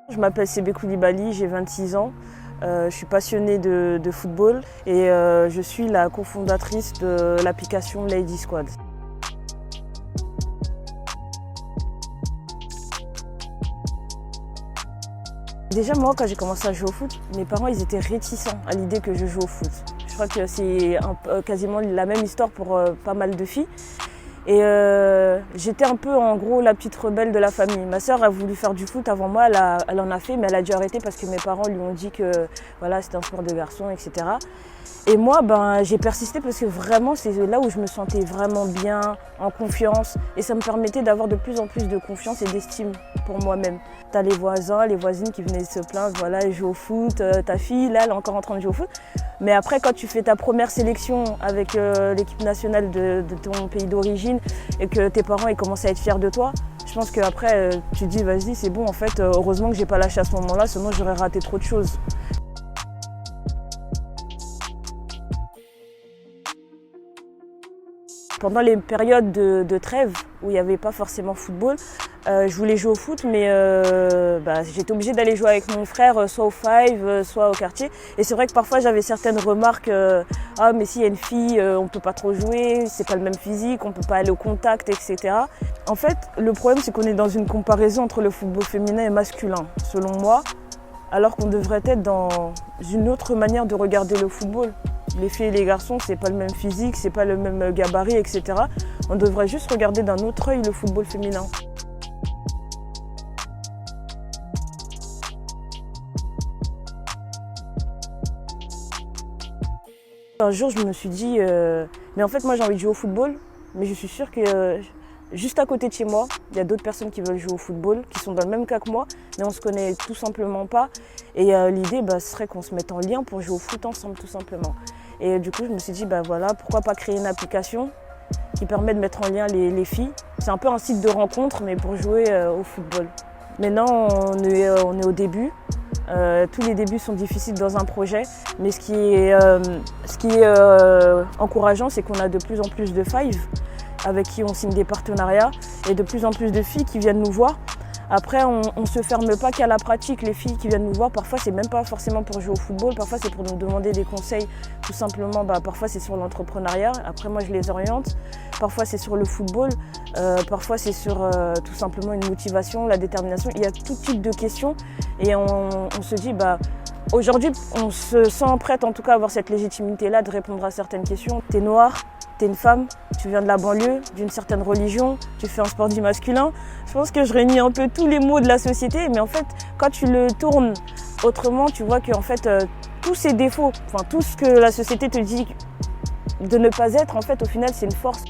Je m'appelle Sébé Koulibaly, j'ai 26 ans. Je suis passionnée de football et je suis la cofondatrice de l'application Lady Squad. Déjà moi quand j'ai commencé à jouer au foot, mes parents ils étaient réticents à l'idée que je joue au foot. Je crois que c'est quasiment la même histoire pour pas mal de filles. Et j'étais un peu en gros la petite rebelle de la famille. Ma sœur a voulu faire du foot avant moi, elle en a fait, mais elle a dû arrêter parce que mes parents lui ont dit que voilà, c'était un sport de garçon, etc. Et moi, j'ai persisté parce que vraiment, c'est là où je me sentais vraiment bien, en confiance. Et ça me permettait d'avoir de plus en plus de confiance et d'estime pour moi-même. T'as les voisins, les voisines qui venaient se plaindre, voilà, elle joue au foot, ta fille, là, elle est encore en train de jouer au foot. Mais après, quand tu fais ta première sélection avec l'équipe nationale de ton pays d'origine et que tes parents ils commencent à être fiers de toi, je pense qu'après, tu te dis, vas-y, c'est bon, en fait, heureusement que j'ai pas lâché à ce moment-là, sinon j'aurais raté trop de choses. Pendant les périodes de trêve où il n'y avait pas forcément football, je voulais jouer au foot, mais j'étais obligée d'aller jouer avec mon frère, soit au Five, soit au quartier. Et c'est vrai que parfois j'avais certaines remarques, ah mais s'il y a une fille, on ne peut pas trop jouer, c'est pas le même physique, on ne peut pas aller au contact, etc. En fait, le problème c'est qu'on est dans une comparaison entre le football féminin et masculin, selon moi, alors qu'on devrait être dans une autre manière de regarder le football. Les filles et les garçons, c'est pas le même physique, c'est pas le même gabarit, etc. On devrait juste regarder d'un autre œil le football féminin. Un jour, je me suis dit, mais en fait, moi j'ai envie de jouer au football, mais je suis sûre que juste à côté de chez moi, il y a d'autres personnes qui veulent jouer au football, qui sont dans le même cas que moi, mais on ne se connaît tout simplement pas. Et l'idée, ce serait qu'on se mette en lien pour jouer au foot ensemble, tout simplement. Et du coup, je me suis dit, voilà, pourquoi pas créer une application qui permet de mettre en lien les filles. C'est un peu un site de rencontre, mais pour jouer au football. Maintenant, on est au début. Tous les débuts sont difficiles dans un projet, mais ce qui est encourageant, c'est qu'on a de plus en plus de Five avec qui on signe des partenariats et de plus en plus de filles qui viennent nous voir. Après, on ne se ferme pas qu'à la pratique. Les filles qui viennent nous voir, parfois, c'est même pas forcément pour jouer au football. Parfois, c'est pour nous demander des conseils. Tout simplement, parfois, c'est sur l'entrepreneuriat. Après, moi, je les oriente. Parfois, c'est sur le football. Parfois, c'est sur tout simplement une motivation, la détermination. Il y a tout type de questions. Et on se dit, aujourd'hui, on se sent prête, en tout cas, à avoir cette légitimité-là de répondre à certaines questions. T'es noire, t'es une femme, tu viens de la banlieue, d'une certaine religion, tu fais un sport dit masculin. Je pense que je réunis un peu tous les mots de la société, mais en fait, quand tu le tournes autrement, tu vois que en fait, tous ces défauts, tout ce que la société te dit de ne pas être, en fait, au final, c'est une force.